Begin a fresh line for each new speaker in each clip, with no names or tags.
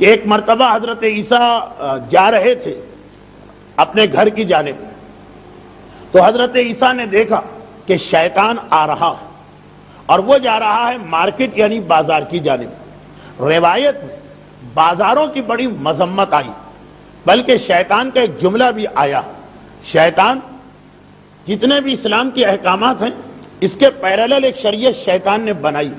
کہ ایک مرتبہ حضرت عیسیٰ جا رہے تھے اپنے گھر کی جانب، تو حضرت عیسیٰ نے دیکھا کہ شیطان آ رہا ہے اور وہ جا رہا ہے مارکیٹ یعنی بازار کی جانب۔ روایت میں بازاروں کی بڑی مذمت آئی، بلکہ شیطان کا ایک جملہ بھی آیا، شیطان جتنے بھی اسلام کے احکامات ہیں اس کے پیرالل ایک شریعت شیطان نے بنائی،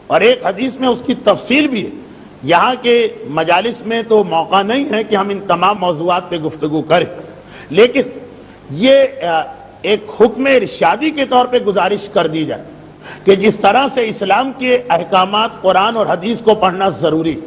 اور ایک حدیث میں اس کی تفصیل بھی ہے۔ یہاں کے مجالس میں تو موقع نہیں ہے کہ ہم ان تمام موضوعات پہ گفتگو کریں، لیکن یہ ایک حکم ارشادی کے طور پہ گزارش کر دی جائے کہ جس طرح سے اسلام کے احکامات قرآن اور حدیث کو پڑھنا ضروری،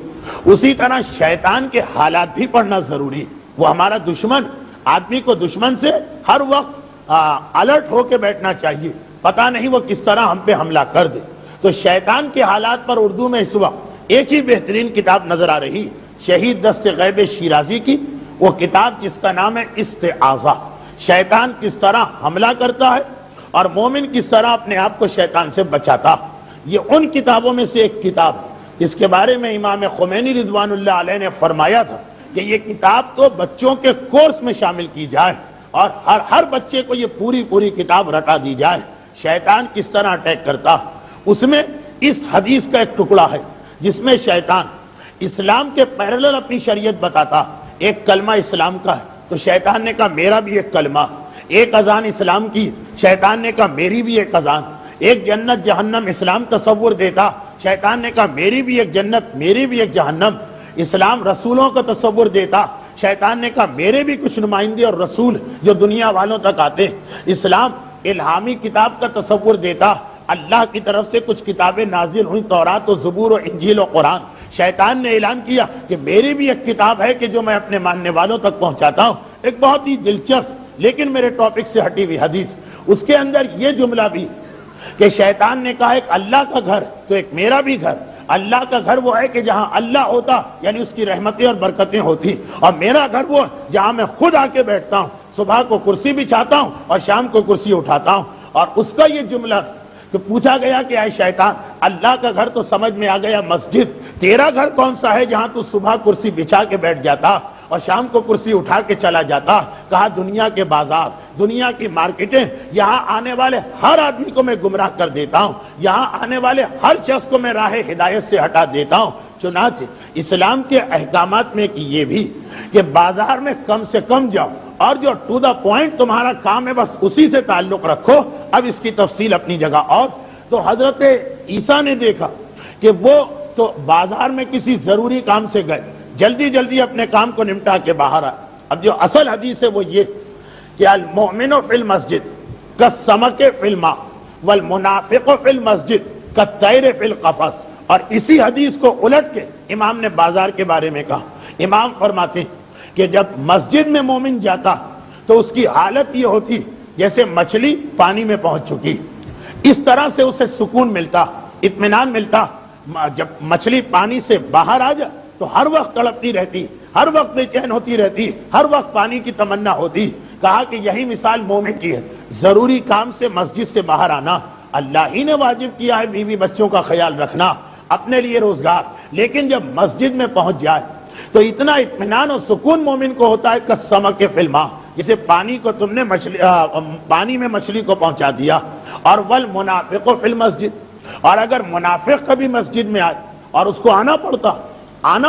اسی طرح شیطان کے حالات بھی پڑھنا ضروری۔ وہ ہمارا دشمن، آدمی کو دشمن سے ہر وقت الرٹ ہو کے بیٹھنا چاہیے، پتہ نہیں وہ کس طرح ہم پہ حملہ کر دے۔ تو شیطان کے حالات پر اردو میں اس وقت ایک ہی بہترین کتاب نظر آ رہی، شہید دست غیب شیرازی کی وہ کتاب جس کا نام ہے استعاذہ، شیطان کس طرح حملہ کرتا ہے اور مومن کس طرح اپنے آپ کو شیطان سے بچاتا۔ یہ ان کتابوں میں سے ایک کتاب جس کے بارے میں امام خمینی رضوان اللہ علیہ نے فرمایا تھا کہ یہ کتاب تو بچوں کے کورس میں شامل کی جائے اور ہر بچے کو یہ پوری کتاب رٹا دی جائے، شیطان کس طرح اٹیک کرتا۔ اس میں اس حدیث کا ایک ٹکڑا ہے جس میں شیطان اسلام کے پیرالل اپنی شریعت بتاتا۔ ایک کلمہ اسلام کا ہے تو شیطان نے کہا میرا بھی ایک کلمہ، ایک اذان اسلام کی، شیطان نے کہا میری بھی ایک اذان، ایک جنت جہنم اسلام تصور دیتا، شیطان نے کہا میری بھی ایک جنت، میری بھی ایک جہنم، اسلام رسولوں کا تصور دیتا، شیطان نے کہا میرے بھی کچھ نمائندے اور رسول جو دنیا والوں تک آتے، اسلام الہامی کتاب کا تصور دیتا، اللہ کی طرف سے کچھ کتابیں نازل ہوئیں، تورات و زبور و انجیل و قرآن، شیطان نے اعلان کیا کہ میری بھی ایک کتاب ہے کہ جو میں اپنے ماننے والوں تک پہنچاتا ہوں۔ ایک بہت ہی دلچسپ لیکن میرے ٹاپک سے ہٹی ہوئی حدیث، اس کے اندر یہ جملہ بھی کہ شیطان نے کہا ایک اللہ کا گھر تو ایک میرا بھی گھر، اللہ کا گھر وہ ہے کہ جہاں اللہ ہوتا یعنی اس کی رحمتیں اور برکتیں ہوتی، اور میرا گھر وہ جہاں میں خود آ کے بیٹھتا ہوں، صبح کو کرسی بچھاتا ہوں اور شام کو کرسی اٹھاتا ہوں۔ اور اس کا یہ جملہ کہ پوچھا گیا کہ اے شیطان، اللہ کا گھر تو سمجھ میں آ گیا مسجد، تیرا گھر کون سا ہے جہاں تو صبح کرسی بچھا کے بیٹھ جاتا اور شام کو کرسی اٹھا کے چلا جاتا؟ کہا دنیا کے بازار، دنیا کی مارکیٹیں، یہاں آنے والے ہر آدمی کو میں گمراہ کر دیتا ہوں، یہاں آنے والے ہر شخص کو میں راہ ہدایت سے ہٹا دیتا ہوں۔ چنانچہ اسلام کے احکامات میں یہ بھی کہ بازار میں کم سے کم جاؤ اور جو ٹو دا پوائنٹ تمہارا کام ہے بس اسی سے تعلق رکھو۔ اب اس کی تفصیل اپنی جگہ۔ اور تو حضرت عیسیٰ نے دیکھا کہ وہ تو بازار میں کسی ضروری کام سے گئے، جلدی اپنے کام کو نمٹا کے باہر آئے۔ اب جو اصل حدیث ہے وہ یہ کہ المؤمن فی المسجد کالسمک فی الماء والمنافق فی المسجد کالطیر فی القفص۔ اور اسی حدیث کو الٹ کے امام نے بازار کے بارے میں کہا۔ امام فرماتے ہیں کہ جب مسجد میں مومن جاتا تو اس کی حالت یہ ہوتی جیسے مچھلی پانی میں پہنچ چکی، اس طرح سے اسے سکون ملتا، اطمینان ملتا۔ جب مچھلی پانی سے باہر آ جائے تو ہر وقت تڑپتی رہتی، ہر وقت بے چین ہوتی رہتی، ہر وقت پانی کی تمنا ہوتی۔ کہا کہ یہی مثال مومن کی ہے، ضروری کام سے مسجد سے باہر آنا، اللہ ہی نے واجب کیا ہے بیوی بچوں کا خیال رکھنا، اپنے لیے روزگار، لیکن جب مسجد میں پہنچ جائے تو اتنا اطمینان اور سکون مومن کو ہوتا ہے کالسمک فی الماء، جسے پانی کو تم نے پانی میں مچھلی کو پہنچا دیا۔ اور والمنافق فی المسجد، اور اگر منافق کبھی مسجد میں آئے اور اس کو آنا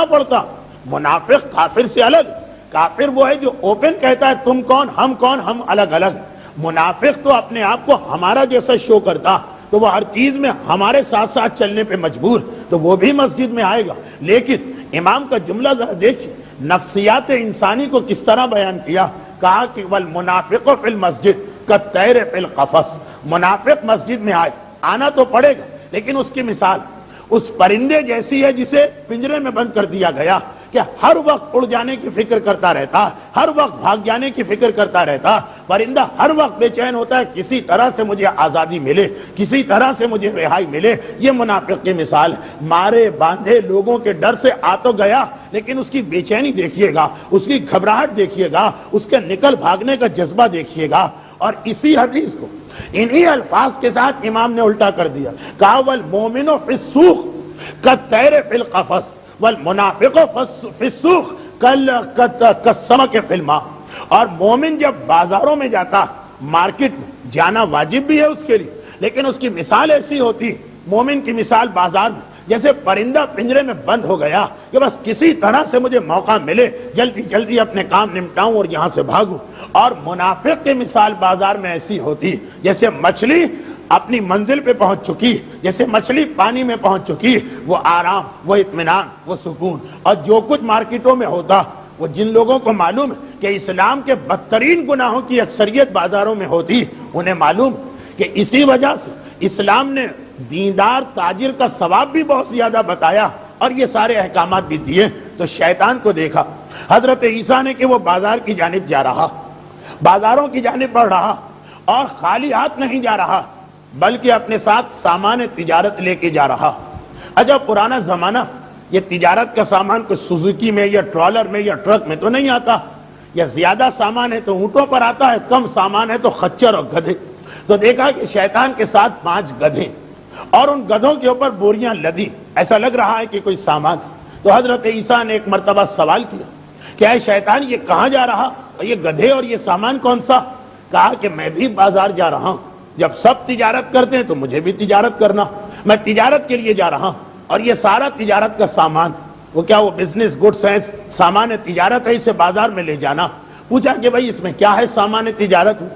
پڑتا، منافق کافر سے الگ، کافر وہ ہے جو اوپن کہتا ہے تم کون، ہم الگ الگ، منافق تو اپنے آپ کو ہمارا جیسا شو کرتا، تو وہ ہر چیز میں ہمارے ساتھ ساتھ چلنے پہ مجبور، تو وہ بھی مسجد میں آئے گا۔ لیکن امام کا جملہ ذرا دیکھیے، نفسیات انسانی کو کس طرح بیان کیا۔ کہا کہ والمنافق فی المسجد کالطیر فی القفص، منافق مسجد میں آنا تو پڑے گا لیکن اس کی مثال اس پرندے جیسی ہے جسے پنجرے میں بند کر دیا گیا، کہ ہر وقت اڑ جانے کی فکر کرتا رہتا، ہر وقت بھاگ جانے کی فکر کرتا رہتا، پرندہ ہر وقت بے چین ہوتا ہے کسی طرح سے مجھے آزادی ملے، کسی طرح سے مجھے رہائی ملے۔ یہ منافق کی مثال، مارے باندھے لوگوں کے ڈر سے آ تو گیا لیکن اس کی بے چینی دیکھیے گا، اس کی گھبراہٹ دیکھیے گا، اس کے نکل بھاگنے کا جذبہ دیکھیے گا۔ اور اسی حدیث کو انہی الفاظ کے ساتھ امام نے الٹا کر دیا، کہا والمومن فی السوق کالطیر فی القفص، والمنافق فی السوق کالسمک فی الماء. اور مومن جب بازاروں میں جاتا، مارکیٹ میں جانا واجب بھی ہے اس کے لیے، لیکن اس کی مثال ایسی ہوتی، مومن کی مثال بازار میں جیسے پرندہ پنجرے میں بند ہو گیا کہ بس کسی طرح سے مجھے موقع ملے جلدی جلدی اپنے کام نمٹاؤں اور یہاں سے بھاگوں. اور منافق کی مثال بازار میں ایسی ہوتی جیسے مچھلی اپنی منزل پہ پہنچ چکی، جیسے مچھلی پانی میں پہنچ چکی، وہ آرام، وہ اطمینان، وہ سکون. اور جو کچھ مارکیٹوں میں ہوتا، وہ جن لوگوں کو معلوم کہ اسلام کے بدترین گناہوں کی اکثریت بازاروں میں ہوتی، انہیں معلوم کہ اسی وجہ سے اسلام نے دیندار تاجر کا ثواب بھی بہت زیادہ بتایا اور یہ سارے احکامات بھی دیے. تو شیطان کو دیکھا حضرت عیسیٰ نے کہ وہ بازار کی جانب جا رہا، بازاروں کی جانب بڑھ رہا، اور خالی ہاتھ نہیں جا رہا بلکہ اپنے ساتھ سامان تجارت لے کے جا رہا. عجب پرانا زمانہ، یہ تجارت کا سامان کوئی سوزوکی میں یا ٹرالر میں یا ٹرک میں تو نہیں آتا، یا زیادہ سامان ہے تو اونٹوں پر آتا ہے، کم سامان ہے تو خچر اور گدھے. تو دیکھا کہ شیطان کے ساتھ 5 گدھے اور ان گدھوں کے اوپر بوریاں لدی، ایسا لگ رہا ہے کہ کوئی سامان. تو حضرت عیسیٰ نے ایک مرتبہ سوال کیا کہ اے شیطان، یہ کہاں جا رہا، اور یہ گدھے اور یہ سامان کون سا؟ کہا کہ میں بھی بازار جا رہا ہوں، جب سب تجارت کرتے ہیں تو مجھے بھی تجارت کرنا، میں تجارت کے لیے جا رہا ہوں. اور یہ سارا تجارت کا سامان، وہ کیا وہ بزنس گڈس ہے، سامان تجارت ہے، اسے بازار میں لے جانا. پوچھا کہ بھائی اس میں کیا ہے سامان تجارت میں؟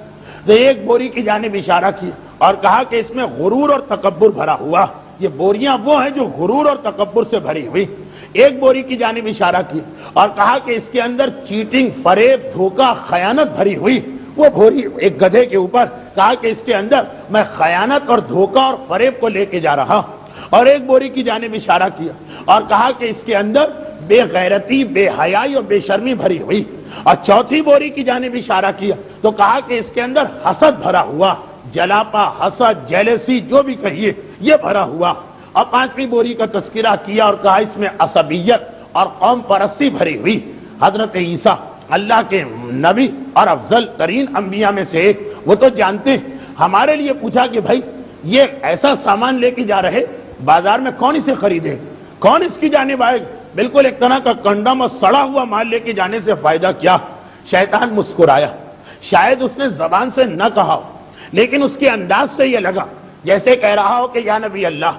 تو ایک بوری کی جانب اشارہ کیا اور کہا کہ اس میں غرور اور تکبر بھرا ہوا، یہ بوریاں وہ ہیں جو غرور اور تکبر سے بھری ہوئی. ایک بوری کی جانب اشارہ کیا اور کہا کہ اس کے اندر چیٹنگ، فریب، دھوکہ، خیانت بھری ہوئی وہ بوری. ایک گدھے کے اوپر کہا کہ اس کے اندر میں خیانت اور دھوکہ اور فریب کو لے کے جا رہا. اور ایک بوری کی جانب اشارہ کیا اور کہا کہ اس کے اندر بے غیرتی، بے حیائی اور بے شرمی بھری ہوئی. اور چوتھی بوری کی جانب اشارہ کیا تو کہا کہ اس کے اندر حسد بھرا ہوا، جلاپا، حسد، جیلسی جو بھی کہیے یہ بھرا ہوا. اور 5ویں بوری کا تذکرہ کیا اور کہا اس میں عصبیت اور قوم پرستی بھری ہوئی. حضرت عیسیٰ اللہ کے نبی اور افضل ترین انبیاء میں سے ایک، وہ تو جانتے ہیں. ہمارے لیے پوچھا کہ بھائی یہ ایسا سامان لے کے جا رہے، بازار میں کون اسے خریدے، کون اس کی جانب آئے گا؟ بالکل ایک طرح کا کنڈم اور سڑا ہوا مال لے کے جانے سے فائدہ کیا؟ شیطان مسکرایا. شاید اس نے زبان سے نہ کہا ہو، لیکن اس کے انداز سے یہ لگا جیسے کہہ رہا ہو کہ یا نبی اللہ،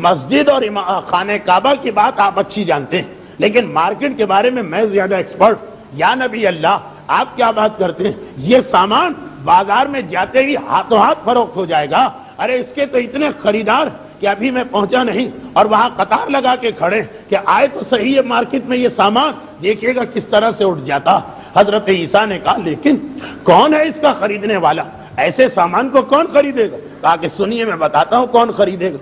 مسجد اور خانہ کعبہ کی بات آپ اچھی جانتے ہیں، لیکن مارکیٹ کے بارے میں زیادہ ایکسپرٹ. یا نبی اللہ، آپ کیا بات کرتے ہیں، یہ سامان بازار میں جاتے ہی ہاتھوں ہاتھ فروخت ہو جائے گا. ارے اس کے تو اتنے خریدار کہ ابھی میں پہنچا نہیں اور وہاں قطار لگا کے کھڑے کہ آئے تو صحیح ہے مارکیٹ میں یہ سامان، دیکھیے گا کس طرح سے اٹھ جاتا. حضرت عیسیٰ نے کہا لیکن کون ہے اس کا خریدنے والا، ایسے سامان کو کون خریدے گا؟ کہا کہ سنیے میں بتاتا ہوں کون خریدے گا.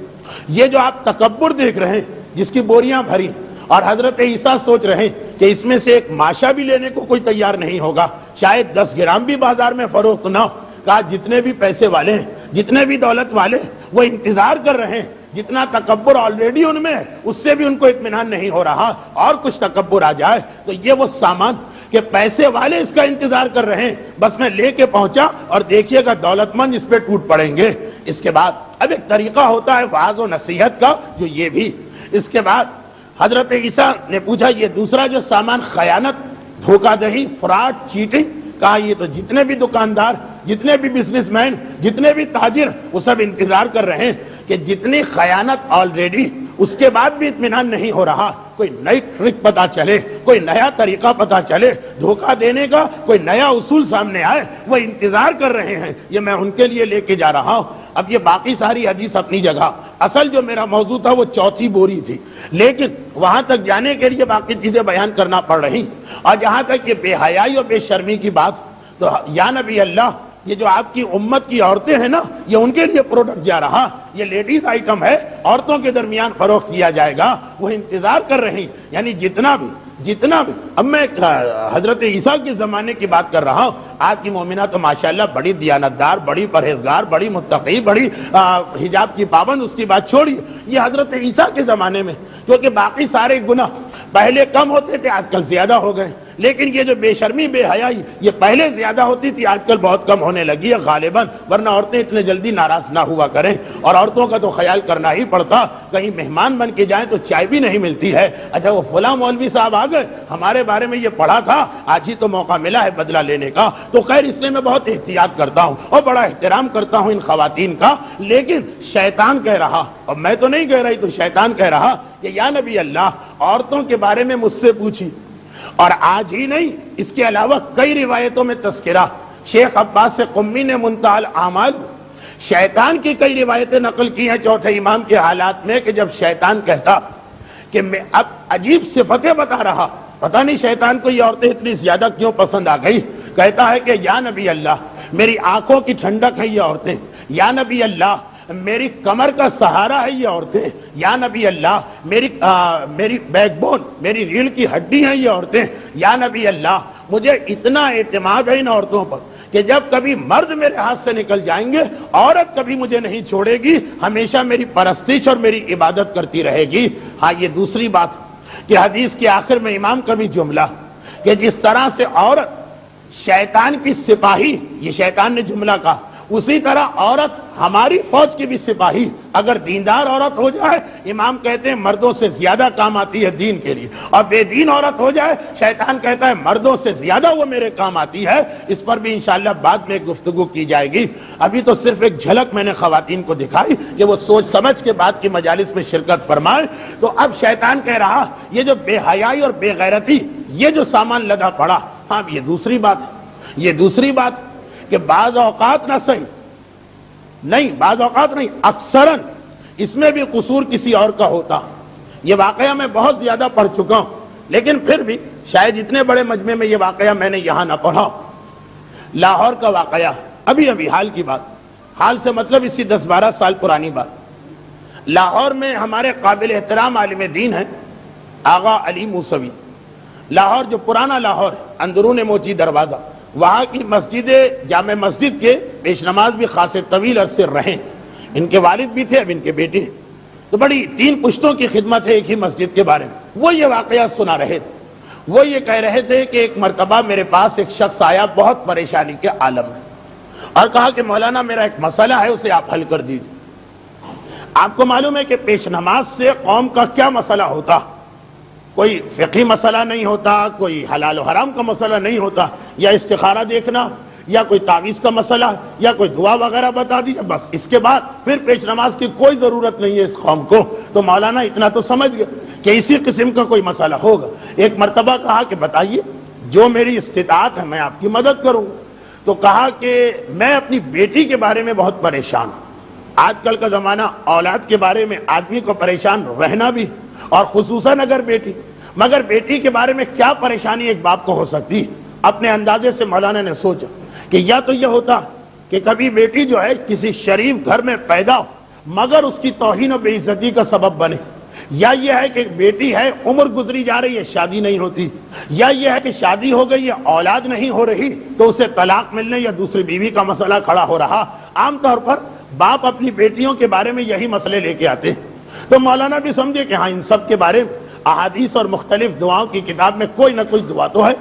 یہ جو آپ تکبر دیکھ رہے ہیں جس کی بوریاں بھری، اور حضرت عیسیٰ سوچ رہے ہیں کہ اس میں سے ایک ماشا بھی لینے کو کوئی تیار نہیں ہوگا، شاید 10 گرام بھی بازار میں فروخت نہ ہو. کہا جتنے بھی پیسے والے ہیں، جتنے بھی دولت والے، وہ انتظار کر رہے ہیں. جتنا تکبر آلریڈی ان میں ہے اس سے بھی ان کو اطمینان نہیں ہو رہا، اور کچھ تکبر آ جائے تو یہ وہ سامان کہ پیسے والے اس کا انتظار کر رہے ہیں، بس میں لے کے پہنچا اور دیکھیے گا دولت مند اس پہ ٹوٹ پڑیں گے. اس کے بعد اب ایک طریقہ ہوتا ہے وعظ و نصیحت کا، جو یہ بھی. اس کے بعد حضرت عیسیٰ نے پوچھا یہ دوسرا جو سامان، خیانت، دھوکہ دہی، فراڈ، چیٹنگ. کہا یہ تو جتنے بھی دکاندار، جتنے بھی بزنس مین، جتنے بھی تاجر، وہ سب انتظار کر رہے ہیں کہ جتنی خیانت آلریڈی، اس کے بعد بھی اطمینان نہیں ہو رہا، کوئی نئی ٹرک پتا چلے، کوئی نیا طریقہ پتا چلے دھوکہ دینے کا، کوئی نیا اصول سامنے آئے، وہ انتظار کر رہے ہیں. یہ میں ان کے لیے لے کے جا رہا ہوں. اب یہ باقی ساری حدیث اپنی جگہ، اصل جو میرا موضوع تھا وہ چوتھی بوری تھی، لیکن وہاں تک جانے کے لیے باقی چیزیں بیان کرنا پڑ رہی. اور جہاں تک یہ بے حیائی اور بے شرمی کی بات، تو یا نبی اللہ، یہ جو آپ کی امت کی عورتیں ہیں نا، یہ ان کے لیے پروڈکٹ جا رہا، یہ لیڈیز آئٹم ہے، عورتوں کے درمیان فروخت کیا جائے گا. وہ انتظار کر رہی، یعنی جتنا بھی. اب میں حضرت عیسیٰ کے زمانے کی بات کر رہا ہوں. آج کی مومنہ تو ماشاءاللہ بڑی دیانتدار، بڑی پرہیزگار، بڑی متقی، بڑی حجاب کی پابند، اس کی بات چھوڑیے. یہ حضرت عیسیٰ کے زمانے میں، کیونکہ باقی سارے گناہ پہلے کم ہوتے تھے، آج کل زیادہ ہو گئے. لیکن یہ جو بے شرمی بے حیائی یہ پہلے زیادہ ہوتی تھی، آج کل بہت کم ہونے لگی ہے غالباً، ورنہ عورتیں اتنے جلدی ناراض نہ ہوا کریں، اور عورتوں کا تو خیال کرنا ہی پڑتا، کہیں مہمان بن کے جائیں تو چائے بھی نہیں ملتی ہے، اچھا وہ فلاں مولوی صاحب آ گئے، ہمارے بارے میں یہ پڑھا تھا، آج ہی تو موقع ملا ہے بدلہ لینے کا، تو خیر اس لیے میں بہت احتیاط کرتا ہوں اور بڑا احترام کرتا ہوں ان خواتین کا، لیکن شیطان کہہ رہا، اور میں تو نہیں کہہ رہی، تو شیطان کہہ رہا کہ یا نبی اللہ عورتوں کے بارے میں مجھ سے پوچھی، اور آج ہی نہیں اس کے علاوہ کئی روایتوں میں تذکرہ شیخ عباس سے قمی نے منتہی الاعمال شیطان کی کئی روایتیں نقل کی ہیں چوتھے امام کے حالات میں، کہ جب شیطان کہتا کہ میں اب عجیب صفتیں بتا رہا، پتہ نہیں شیطان کو یہ عورتیں اتنی زیادہ کیوں پسند آ گئی، کہتا ہے کہ یا نبی اللہ میری آنکھوں کی ٹھنڈک ہے یہ عورتیں، یا نبی اللہ میری کمر کا سہارا ہے یہ عورتیں، یا نبی اللہ میری بیک بون میری ریڑھ کی ہڈی ہیں یہ عورتیں، یا نبی اللہ مجھے اتنا اعتماد ہے ان عورتوں پر کہ جب کبھی مرد میرے ہاتھ سے نکل جائیں گے عورت کبھی مجھے نہیں چھوڑے گی، ہمیشہ میری پرستش اور میری عبادت کرتی رہے گی۔ ہاں یہ دوسری بات کہ حدیث کے آخر میں امام کا بھی جملہ کہ جس طرح سے عورت شیطان کی سپاہی، یہ شیطان نے جملہ کہا، اسی طرح عورت ہماری فوج کی بھی سپاہی اگر دیندار عورت ہو جائے امام کہتے ہیں مردوں سے زیادہ کام آتی ہے دین کے لیے، اور بے دین عورت ہو جائے شیطان کہتا ہے مردوں سے زیادہ وہ میرے کام آتی ہے۔ اس پر بھی انشاءاللہ بعد میں ایک گفتگو کی جائے گی، ابھی تو صرف ایک جھلک میں نے خواتین کو دکھائی کہ وہ سوچ سمجھ کے بعد کی مجالس میں شرکت فرمائے۔ تو اب شیطان کہہ رہا یہ جو بے حیائی اور بے غیرتی یہ جو سامان لدا پڑا، ہاں یہ دوسری بات کہ بعض اوقات نہ صحیح نہیں، بعض اوقات نہیں، اکثراً اس میں بھی قصور کسی اور کا ہوتا، یہ واقعہ میں بہت زیادہ پڑھ چکا ہوں، لیکن پھر بھی شاید اتنے بڑے مجمع میں یہ واقعہ میں نے یہاں نہ پڑھا۔ لاہور کا واقعہ ابھی حال کی بات، حال سے مطلب اسی 10-12 سال پرانی بات، لاہور میں ہمارے قابل احترام عالم دین ہیں آغا علی موسوی، لاہور جو پرانا لاہور اندرون موچی دروازہ، وہاں کی مسجد جامع مسجد کے پیش نماز بھی خاصے طویل عرصے رہے، ان کے والد بھی تھے، اب ان کے بیٹے ہیں، تو بڑی 3 پشتوں کی خدمت ہے ایک ہی مسجد کے بارے میں۔ وہ یہ واقعہ سنا رہے تھے، وہ یہ کہہ رہے تھے کہ ایک مرتبہ میرے پاس ایک شخص آیا بہت پریشانی کے عالم میں، اور کہا کہ مولانا میرا ایک مسئلہ ہے اسے آپ حل کر دیجیے۔ آپ کو معلوم ہے کہ پیش نماز سے قوم کا کیا مسئلہ ہوتا، کوئی فقہی مسئلہ نہیں ہوتا، کوئی حلال و حرام کا مسئلہ نہیں ہوتا، یا استخارہ دیکھنا، یا کوئی تعویذ کا مسئلہ، یا کوئی دعا وغیرہ بتا دیجیے، بس اس کے بعد پھر پیش نماز کی کوئی ضرورت نہیں ہے اس قوم کو۔ تو مولانا اتنا تو سمجھ گئے کہ اسی قسم کا کوئی مسئلہ ہوگا۔ ایک مرتبہ کہا کہ بتائیے جو میری استطاعت ہے میں آپ کی مدد کروں گا۔ تو کہا کہ میں اپنی بیٹی کے بارے میں بہت پریشان ہوں، آج کل کا زمانہ اولاد کے بارے میں آدمی کو پریشان رہنا بھی، اور خصوصاً اگر بیٹی، مگر بیٹی کے بارے میں کیا پریشانی ایک باپ کو ہو سکتی۔ اپنے اندازے سے مولانا نے سوچا کہ یا تو یہ ہوتا کہ کبھی بیٹی جو ہے کسی شریف گھر میں پیدا ہو مگر اس کی توہین و بے عزتی کا سبب بنے، یا یہ ہے کہ بیٹی ہے عمر گزری جا رہی ہے شادی نہیں ہوتی، یا یہ ہے کہ شادی ہو گئی ہے اولاد نہیں ہو رہی تو اسے طلاق ملنے یا دوسری بیوی کا مسئلہ کھڑا ہو رہا۔ عام طور پر باپ اپنی بیٹیوں کے بارے میں یہی مسئلے لے کے آتے ہیں۔ تو مولانا بھی سمجھے کہ ہاں ان سب کے بارے میں احادیث اور مختلف دعاؤں کی کتاب میں کوئی نہ کوئی دعا تو ہے۔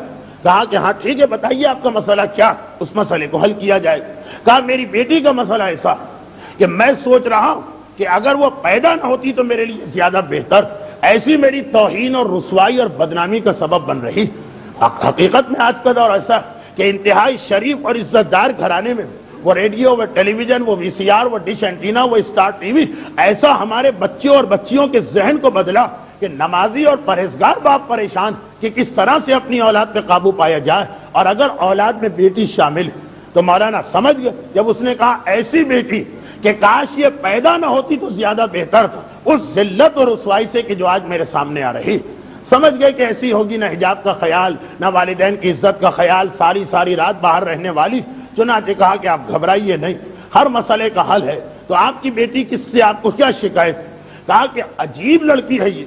کہا کہ ہاں ٹھیک ہے بتائیے آپ کا مسئلہ کیا، اس مسئلے کو حل کیا جائے۔ کہا میری بیٹی کا مسئلہ ایسا کہ میں سوچ رہا ہوں کہ اگر وہ پیدا نہ ہوتی تو میرے لیے زیادہ بہتر، ایسی میری توہین اور رسوائی اور بدنامی کا سبب بن رہی۔ حقیقت میں آج کا دور ایسا کہ انتہائی شریف اور عزت دار گھرانے میں وہ ریڈیو، وہ ٹیلی ویژن، وہ VCR، وہ ڈش اینٹینا، وہ اسٹار ٹی وی ایسا ہمارے بچوں اور بچیوں کے ذہن کو بدلا کہ نمازی اور پرہیزگار باپ پریشان کہ کس طرح سے اپنی اولاد پہ قابو پایا جائے، اور اگر اولاد میں بیٹی شامل تو مولانا سمجھ گئے جب اس نے کہا ایسی بیٹی کہ کاش یہ پیدا نہ ہوتی تو زیادہ بہتر تھا، اس ذلت اور رسوائی سے کہ جو آج میرے سامنے آ رہی۔ سمجھ گئے کہ ایسی ہوگی نہ حجاب کا خیال، نہ والدین کی عزت کا خیال، ساری رات باہر رہنے والی۔ چنانچہ کہا کہ آپ گھبرائیے نہیں، ہر مسئلے کا حل ہے۔ تو آپ کی بیٹی کس سے، آپ کو کیا شکایت؟ کہا کہ عجیب لڑکی ہے یہ،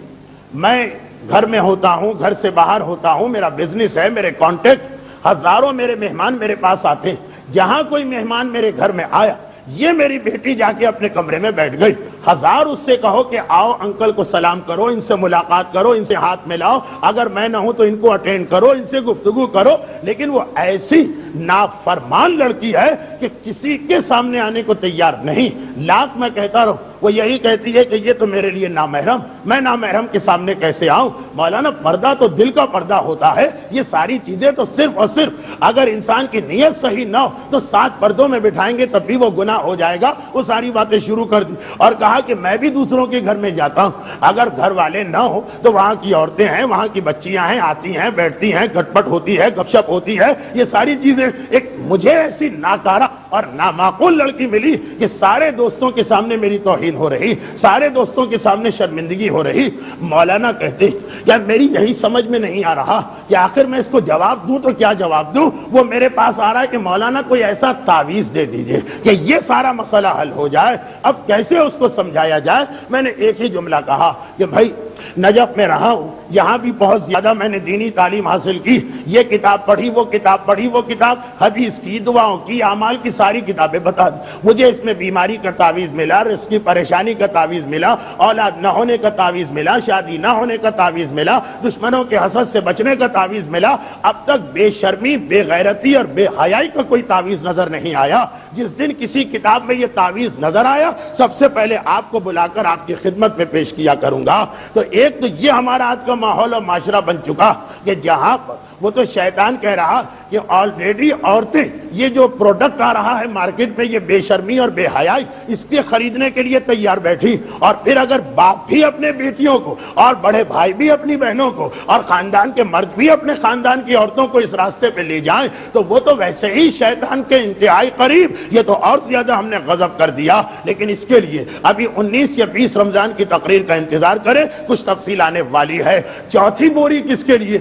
میں گھر میں ہوتا ہوں، گھر سے باہر ہوتا ہوں، میرا بزنس ہے، میرے کانٹیکٹ، ہزاروں میرے مہمان میرے پاس آتے ہیں، جہاں کوئی مہمان میرے گھر میں آیا یہ میری بیٹی جا کے اپنے کمرے میں بیٹھ گئی. ہزار اس سے کہو کہ آؤ انکل کو سلام کرو, ان سے ملاقات کرو, ان سے ہاتھ ملاؤ, اگر میں نہ ہوں تو ان کو اٹینڈ کرو, ان سے گفتگو کرو, لیکن وہ ایسی نافرمان لڑکی ہے کہ کسی کے سامنے آنے کو تیار نہیں. لاکھ میں کہتا رہوں, وہ یہی کہتی ہے کہ یہ تو میرے لیے نامحرم, میں نامحرم کے سامنے کیسے آؤں. مولانا پردہ تو دل کا پردہ ہوتا ہے. یہ ساری چیزیں تو صرف اور صرف اگر انسان کی نیت صحیح نہ ہو تو 7 پردوں میں بٹھائیں گے تب بھی وہ گناہ ہو جائے گا. وہ ساری باتیں شروع کر دی اور کہا کہ میں بھی دوسروں کے گھر میں جاتا ہوں, اگر گھر والے نہ ہو تو وہاں کی عورتیں ہیں, وہاں کی بچیاں ہیں, آتی ہیں, بیٹھتی ہیں, گھٹ پٹ ہوتی ہے, گپ شپ ہوتی ہے. یہ ساری چیزیں ایک مجھے ایسی ناکارہ اور نامعقول لڑکی ملی کہ سارے دوستوں کے سامنے میری توہین ہو رہی, سارے دوستوں کے سامنے شرمندگی ہو رہی. مولانا کہتے یار میری یہی سمجھ میں نہیں آ رہا کہ آخر میں اس کو جواب دوں تو کیا جواب دوں. وہ میرے پاس آ رہا ہے کہ مولانا کوئی ایسا تعویذ دے دیجئے کہ یہ سارا مسئلہ حل ہو جائے. اب کیسے اس کو سمجھایا جائے؟ میں نے ایک ہی جملہ کہا کہ بھائی نجف میں رہا ہوں, یہاں بھی بہت زیادہ میں نے دینی تعلیم حاصل کی, یہ کتاب پڑھی, وہ کتاب پڑھی, وہ کتاب حدیث کی, دعاؤں کی, اعمال کی ساری کتابیں بتا دی. مجھے اس میں بیماری کا تعویذ ملا, رزق کی پریشانی کا تعویذ ملا, اولاد نہ ہونے کا تعویذ ملا, شادی نہ ہونے کا تعویذ ملا, دشمنوں کے حسد سے بچنے کا تعویذ ملا. اب تک بے شرمی, بے غیرتی اور بے حیائی کا کوئی تعویذ نظر نہیں آیا. جس دن کسی کتاب میں یہ تعویذ نظر آیا سب سے پہلے آپ کو بلا کر آپ کی خدمت میں پیش کیا کروں گا. تو ایک تو یہ ہمارا آج کا ماحول اور معاشرہ بن چکا کہ جہاں پر وہ تو شیطان کہہ رہا کہ آلریڈی عورتیں یہ جو پروڈکٹ آ رہا ہے مارکیٹ میں, یہ بے شرمی اور بے حیائی, اس کے خریدنے کے لیے تیار بیٹھی. اور پھر اگر باپ بھی اپنے بیٹیوں کو اور بڑے بھائی بھی اپنی بہنوں کو اور خاندان کے مرد بھی اپنے خاندان کی عورتوں کو اس راستے پہ لے جائیں تو وہ تو ویسے ہی شیطان کے انتہائی قریب. یہ تو اور زیادہ ہم نے غضب کر دیا. لیکن اس کے لیے ابھی 19 یا 20 رمضان کی تقریر کا انتظار کریں, کچھ تفصیل آنے والی ہے. چوتھی بوری کس کے لیے,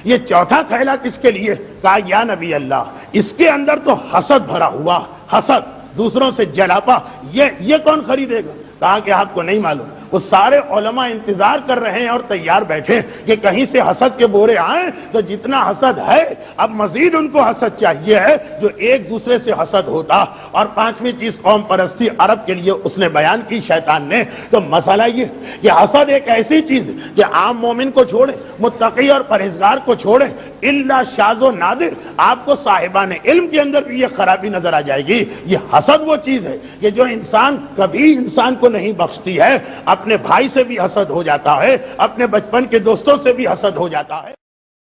یہ چوتھا تھیلا کس کے لیے؟ کہا یا نبی اللہ اس کے اندر تو حسد بھرا ہوا, حسد, دوسروں سے جلاپا, یہ کون خریدے گا؟ کہا کہ آپ کو نہیں معلوم, وہ سارے علماء انتظار کر رہے ہیں اور تیار بیٹھے کہ کہیں سے حسد کے بورے آئیں. تو جتنا حسد ہے اب مزید ان کو حسد چاہیے ہے جو ایک دوسرے سے حسد ہوتا. اور 5ویں چیز قوم پرستی عرب کے لیے اس نے بیان کی شیطان نے. تو مسئلہ یہ کہ حسد ایک ایسی چیز ہے کہ عام مومن کو چھوڑے, متقی اور پرہیزگار کو چھوڑے, الا شاذ و نادر آپ کو صاحبان علم کے اندر بھی یہ خرابی نظر آ جائے گی. یہ حسد وہ چیز ہے کہ جو انسان کبھی انسان کو نہیں بخشتی ہے. اپنے بھائی سے بھی حسد ہو جاتا ہے, اپنے بچپن کے دوستوں سے بھی حسد ہو جاتا ہے.